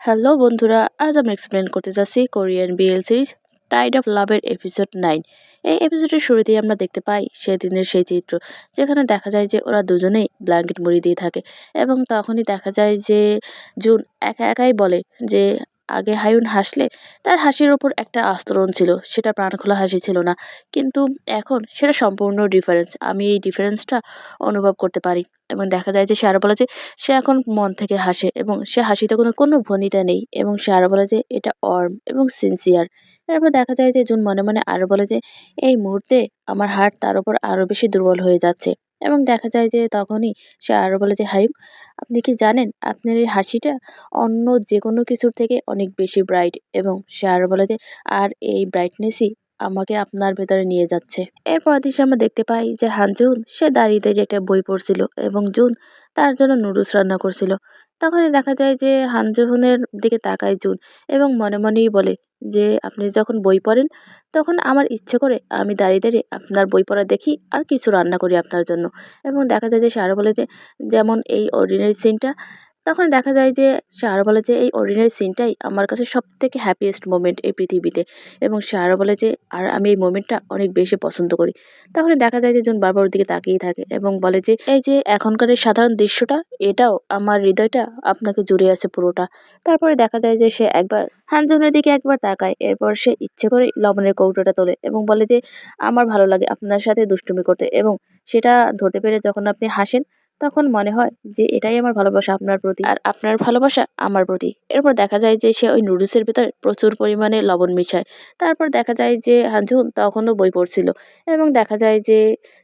Hello বন্ধুরা, আজ আমি এক্সপ্লেন করতে যাচ্ছি Korean BL series tied of লাভের এপিসোড 9। এই এপিসোডের শুরুতেই আমরা দেখতে পাই সেদিনের সেই চিত্র, যেখানে দেখা যায় যে ওরা দুজনেই ব্ল্যাঙ্কেট মুড়ি দিয়ে থাকে। এবং তখনই দেখা যায় যে জুন একা একাই বলে যে আগে হায়ুন হাসলে তার হাসির ওপর একটা আস্তরণ ছিল, সেটা প্রাণখোলা হাসি ছিল না। কিন্তু এখন সেটা সম্পূর্ণ ডিফারেন্স, আমি এই ডিফারেন্সটা অনুভব করতে পারি। এবং দেখা যায় যে সে আরো বলে যে সে এখন মন থেকে হাসে এবং সে হাসিতে কোনো কোনো ভনিতা নেই, এবং সে আরো বলে যে এটা অর্ম এবং সিনসিয়ার। এরপর দেখা যায় যে জুন মনে মনে আরো বলে যে এই মুহূর্তে আমার হার্ট তার উপর আরো বেশি দুর্বল হয়ে যাচ্ছে। এবং দেখা যায় যে তখনই সে আরো বলে যে হায়ুম, আপনি কি জানেন আপনার এই হাসিটা অন্য যে কোনো কিছুর থেকে অনেক বেশি ব্রাইট। এবং সে আরো বলে যে আর এই ব্রাইটনেসই আমাকে আপনার ভেতরে নিয়ে যাচ্ছে। এরপর দৃশ্যে আমরা দেখতে পাই যে হানজুন সে দাঁড়িয়ে দাঁড়িয়ে একটা বই পড়ছিল এবং জুন তার জন্য নুডলস রান্না করছিল। তখনই দেখা যায় যে হানজুনের দিকে তাকায় জুন এবং মনে মনেই বলে যে আপনি যখন বই পড়েন তখন আমার ইচ্ছে করে আমি দাঁড়িয়ে দাঁড়িয়ে আপনার বই পড়া দেখি আর কিছু রান্না করি আপনার জন্য। এবং দেখা যায় যে সে আরো বলে যে যেমন এই অর্ডিনারি সিনটা। তখন দেখা যায় যে সে আরো বলে যে এই অর্ডিনারি সিনটাই আমার কাছে সব থেকে হ্যাপিয়েস্ট মোমেন্ট এই পৃথিবীতে। এবং সে আরো বলে যে আর আমি এই মোমেন্টটা অনেক বেশি পছন্দ করি। তখনই দেখা যায় যে জন বারবার ওর দিকে তাকিয়ে থাকে এবং বলে যে এই যে এখনকার এই সাধারণ দৃশ্যটা, এটাও আমার হৃদয়টা আপনাকে জুড়ে আছে পুরোটা। তারপরে দেখা যায় যে সে একবার হানজনের দিকে একবার তাকায়, এরপর সে ইচ্ছে করে লবণের কৌটোটা তোলে এবং বলে যে আমার ভালো লাগে আপনার সাথে দুষ্টুমি করতে, এবং সেটা ধরতে পেরে যখন আপনি হাসেন তখন মনে হয় যে এটাই আমার ভালোবাসা আপনার প্রতি আর আপনার ভালোবাসা আমার প্রতি। এরপর দেখা যায় যে সে ওই নুডলসের ভিতরে প্রচুর পরিমাণে লবণ মিশায়। তারপর দেখা যায় যে জুন তখনও বই পড়ছিল এবং দেখা যায় যে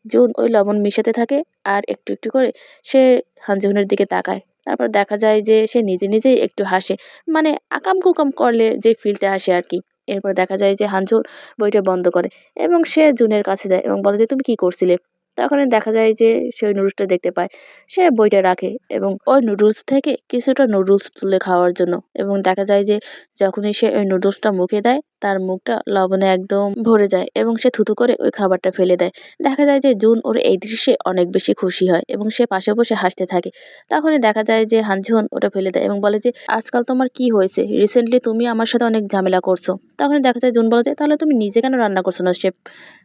জুন ওই লবণ মিশাতে থাকে আর একটু একটু করে সে হানজুনের দিকে তাকায়। তারপর দেখা যায় যে সে নিজে নিজেই একটু হাসে, মানে আকাম কুকাম করলে যে ফিলটা আসে আর কি। এরপর দেখা যায় যে হানজুন বইটা বন্ধ করে এবং সে জুনের কাছে যায় এবং বলে যে তুমি কি করছিলে। তখনই দেখা যায় যে সে ওই নুডলসটা দেখতে পায়, সে বইটা রাখে এবং ওই নুডলস থেকে কিছুটা নুডলস তুলে খাওয়ার জন্য। এবং দেখা যায় যে যখনই সে ওই নুডলসটা মুখে দেয় তার মুখটা লবণে একদম ভরে যায় এবং সে থুতু করে ওই খাবারটা ফেলে দেয়। দেখা যায় যে জুন ওর এই দৃশ্যে অনেক বেশি খুশি হয় এবং সে পাশে বসে হাসতে থাকে। তখনই দেখা যায় যে হানঝুন ওটা ফেলে দেয় এবং বলে যে আজকাল তোমার কি হয়েছে, রিসেন্টলি তুমি আমার সাথে অনেক ঝামেলা করছো। তখনই দেখা যায় জুন বলে যে তাহলে তুমি নিজে কেন রান্না করছো না শেফ।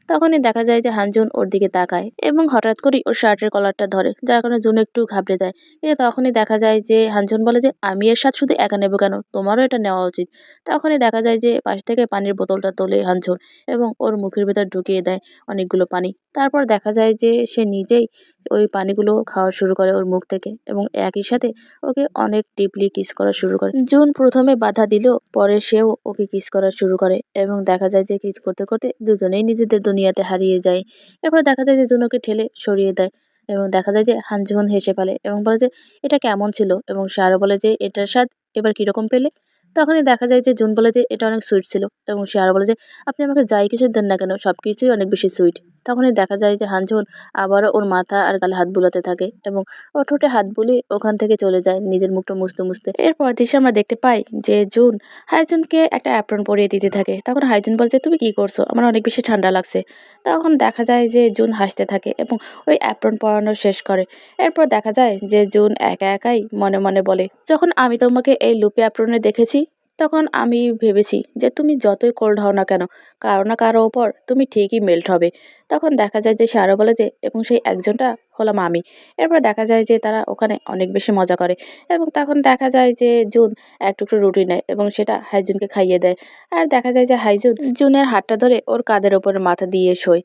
তখনই দেখা যায় যে হানজুন ওর দিকে তাকায় এবং হঠাৎ করেই ওর শার্টের কলারটা ধরে, যার কারণে জুন একটু ঘাবড়ে যায়। কিন্তু তখনই দেখা যায় যে হানজুন বলে যে আমি এর সাথে শুধু একা নেবো কেন, তোমারও এটা নেওয়া উচিত। তখনই দেখা যায় যে পাশ থেকে পানির বোতলটা তোলে হানঝুন এবং ওর মুখের ভেতর ঢুকিয়ে দেয় অনেকগুলো পানি। তারপর দেখা যায় যে সে নিজেই ওই পানিগুলো খাওয়া শুরু করে ওর মুখ থেকে এবং একই সাথে ওকে অনেক ডিপলি কিস করা শুরু করে। জুন প্রথমে বাধা দিলেও পরে সেও ওকে কিস করা শুরু করে এবং দেখা যায় যে কিস করতে করতে দুজনেই নিজেদের দুনিয়াতে হারিয়ে যায়। এরপর দেখা যায় যে জুন ওকে ঠেলে সরিয়ে দেয় এবং দেখা যায় যে হানজুন হেসে ফেলে এবং বলে যে এটা কেমন ছিল। এবং সে আরো বলে যে এটার স্বাদ এবার কিরকম পেলে। তখনই দেখা যায় যে জুন বলে যে এটা অনেক সুইট ছিল এবং সে আরো বলে যে আপনি আমাকে যাই কিছু দেন না কেন সবকিছুই অনেক বেশি সুইট। তখনই দেখা যায় যে হানঝুন আবারও ওর মাথা আর গালে হাত বুলাতে থাকে এবং ও ঠোঁটে হাত বুলিয়ে ওখান থেকে চলে যায় নিজের মুখটা মুছতে মুছতে। এরপর দৃশ্যে আমরা দেখতে পাই যে জুন হাইজুনকে একটা অ্যাপ্রন পরিয়ে দিতে থাকে। তখন হাইজুন বলে যে তুমি কি করছো, আমার অনেক বেশি ঠান্ডা লাগছে। তখন দেখা যায় যে জুন হাসতে থাকে এবং ওই অ্যাপ্রন পরানো শেষ করে। এরপর দেখা যায় যে জুন একা একাই মনে মনে বলে যখন আমি তোমাকে এই লুপি অ্যাপ্রনে দেখেছি তখন আমি ভেবেছি যে তুমি যতই কোল্ড হও না কেন কারো না কারো ওপর তুমি ঠিকই মেল্ট হবে। তখন দেখা যায় যে সে আরো বলে যে এবং সেই একজনটা হলাম আমি। এরপর দেখা যায় যে তারা ওখানে অনেক বেশি মজা করে এবং তখন দেখা যায় যে জুন এক টুকরো রুটি নেয় এবং সেটা হাইজুনকে খাইয়ে দেয়। আর দেখা যায় যে হাইজুন জুনের হাতটা ধরে ওর কাঁধের ওপরে মাথা দিয়ে শোয়।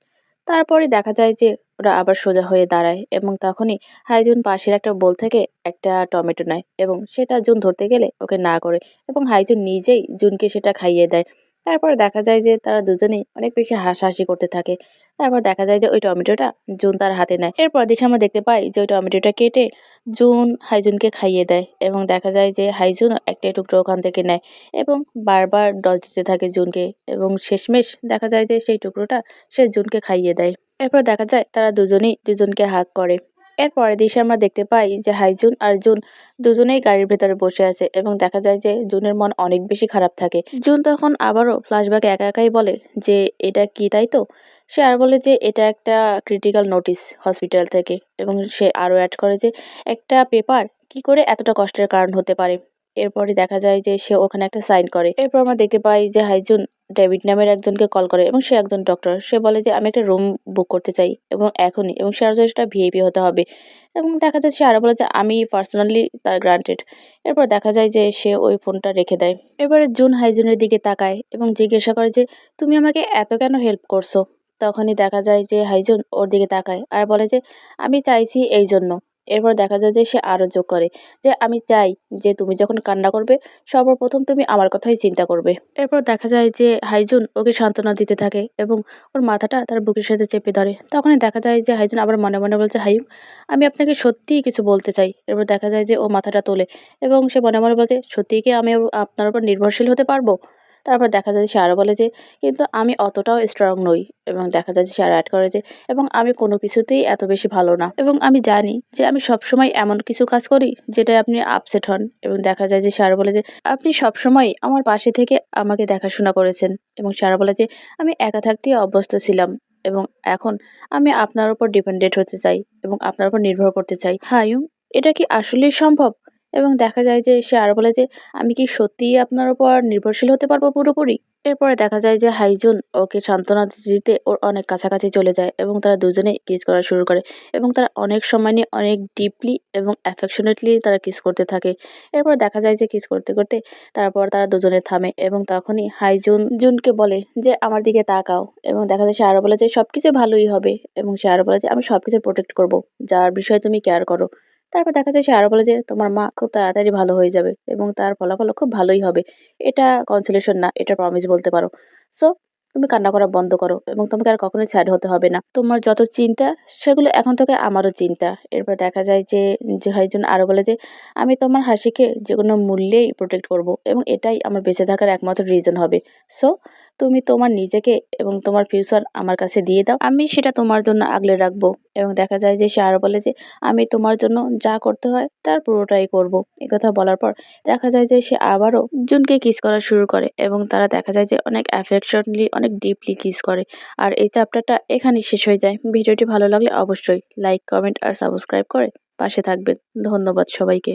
তারপরে দেখা যায় যে ওরা আবার সোজা হয়ে দাঁড়ায় এবং তখনই হাইজুন পাশের একটা বোল থেকে একটা টমেটো নেয় এবং সেটা জুন ধরতে গেলে ওকে না করে এবং হাইজুন নিজেই জুনকে সেটা খাইয়ে দেয়। তারপর দেখা যায় যে তারা দুজনেই অনেক বেশি হাসাহাসি করতে থাকে। তারপর দেখা যায় যে ওই টমেটোটা জুন তার হাতে নেয়। এরপর দিকে আমরা দেখতে পাই যে ওই টমেটোটা কেটে জুন হাইজুনকে খাইয়ে দেয় এবং দেখা যায় যে হাইজুন একটা টুকরো ওখান থেকে নেয় এবং বারবার ডস দিতে থাকে জুনকে এবং শেষমেশ দেখা যায় যে সেই টুকরোটা সে জুনকে খাইয়ে দেয়। এরপর দেখা যায় তারা দুজনেই দুজনকে হাগ করে। এর পরের দৃশ্যে আমরা দেখতে পাই যে হাইজুন আর জুন দুজনেই গাড়ির ভেতরে বসে আছে এবং দেখা যায় যে জুনের মন অনেক বেশি খারাপ থাকে। জুন তখন আবারও ফ্ল্যাশব্যাকে একা একাই বলে যে এটা কি, তাই তো। সে আর বলে যে এটা একটা ক্রিটিক্যাল নোটিস হসপিটাল থেকে এবং সে আরও অ্যাড করে যে একটা পেপার কি করে এতটা কষ্টের কারণ হতে পারে। এরপরই দেখা যায় যে সে ওখানে একটা সাইন করে। এরপর আমরা দেখতে পাই যে হাইজুন ডেভিড নামের একজনকে কল করে এবং সে একজন ডক্টর। সে বলে যে আমি একটা রুম বুক করতে চাই এবং এখনই, এবং সে আরো সেটা ভিআইপি হতে হবে। এবং দেখা যায় সে আরো বলে যে আমি পার্সোনালি তার গ্রান্টেড। এরপর দেখা যায় যে সে ওই ফোনটা রেখে দেয়। এবারে জুন হাইজুনের দিকে তাকায় এবং জিজ্ঞাসা করে যে তুমি আমাকে এত কেন হেল্প করছো? তখনই দেখা যায় যে হাইজুন ওর দিকে তাকায় আর বলে যে আমি চাইছি এই জন্য। এরপর দেখা যায় যে সে আরো যোগ করে যে আমি চাই যে তুমি যখন কান্না করবে সর্বপ্রথম তুমি আমার কথাই চিন্তা করবে। এরপর দেখা যায় যে হাইজুন ওকে সান্ত্বনা দিতে থাকে এবং ওর মাথাটা তার বুকের সাথে চেপে ধরে। তখনই দেখা যায় যে হাইজুন আবার মনে মনে বলছে হাইয়ুম আমি আপনাকে সত্যিই কিছু বলতে চাই। এরপর দেখা যায় যে ও মাথাটা তোলে এবং সে মনে মনে বলছে সত্যিই কি আমি আপনার উপর নির্ভরশীল হতে পারবো? তারপর দেখা যায় যে সে আরো বলে যে কিন্তু আমি অতটাও স্ট্রং নই। এবং দেখা যায় যে সে আরো অ্যাড করে যে এবং আমি কোনো কিছুতেই এত বেশি ভালো না এবং আমি জানি যে আমি সবসময় এমন কিছু কাজ করি যেটায় আপনি আপসেট হন। এবং দেখা যায় যে সে আরো বলে যে আপনি সবসময় আমার পাশে থেকে আমাকে দেখাশোনা করেছেন। এবং সে আরো বলে যে আমি একা থাকতেই অভ্যস্ত ছিলাম এবং এখন আমি আপনার উপর ডিপেন্ডেন্ট হতে চাই এবং আপনার উপর নির্ভর করতে চাই। হায়ুম, এটা কি আসলেই সম্ভব? এবং দেখা যায় যে সে আরো বলে যে আমি কি সত্যিই আপনার উপর নির্ভরশীল হতে পারবো পুরোপুরি? এরপরে দেখা যায় যে হাইজুন ওকে সান্ত্বনা দিতে ওর অনেক কাছাকাছি চলে যায় এবং তারা দুজনেই কিস করা শুরু করে এবং তারা অনেক সময় নিয়ে অনেক ডিপলি এবং অ্যাফেকশনেটলি তারা কিস করতে থাকে। এরপর দেখা যায় যে কিস করতে করতে তারপর তারা দুজনে থামে এবং তখনই হাইজুন জুনকে বলে যে আমার দিকে তাকাও। এবং দেখা যায় সে আরো বলে যে সবকিছু ভালোই হবে এবং সে আরো বলে যে আমি সবকিছু প্রোটেক্ট করব, যার বিষয়ে তুমি কেয়ার করো। তারপর দেখা যায় সে আরো বলে যে তোমার মা খুব তাড়াতাড়ি ভালো হয়ে যাবে এবং তার ফলাফলও খুব ভালোই হবে। এটা কনসোলেশন না, এটা প্রমিস বলতে পারো। সো তুমি কান্না করা বন্ধ করো এবং তোমাকে আর কখনোই স্যাড হতে হবে না। তোমার যত চিন্তা সেগুলো এখন থেকে আমারও চিন্তা। এরপর দেখা যায় যে হাইজুন আরো বলে যে আমি তোমার হাসিকে যেকোনো মূল্যেই প্রোটেক্ট করব এবং এটাই আমার বেঁচে থাকার একমাত্র রিজন হবে। সো তুমি তোমার নিজেকে এবং তোমার ফিউচার আমার কাছে দিয়ে দাও, আমি সেটা তোমার জন্য আগলে রাখবো। এবং দেখা যায় যে সে আরো বলে যে আমি তোমার জন্য যা করতে হয় তার পুরোটাই করব। একথা বলার পর দেখা যায় যে সে আবারও জুনকে কিস করা শুরু করে এবং তারা দেখা যায় যে অনেক অ্যাফেকশনলি অনেক ডিপলি কিস করে। আর এই চ্যাপ্টারটা এখানেই শেষ হয়ে যায়। ভিডিওটি ভালো লাগলে অবশ্যই লাইক, কমেন্ট আর সাবস্ক্রাইব করে পাশে থাকবেন। ধন্যবাদ সবাইকে।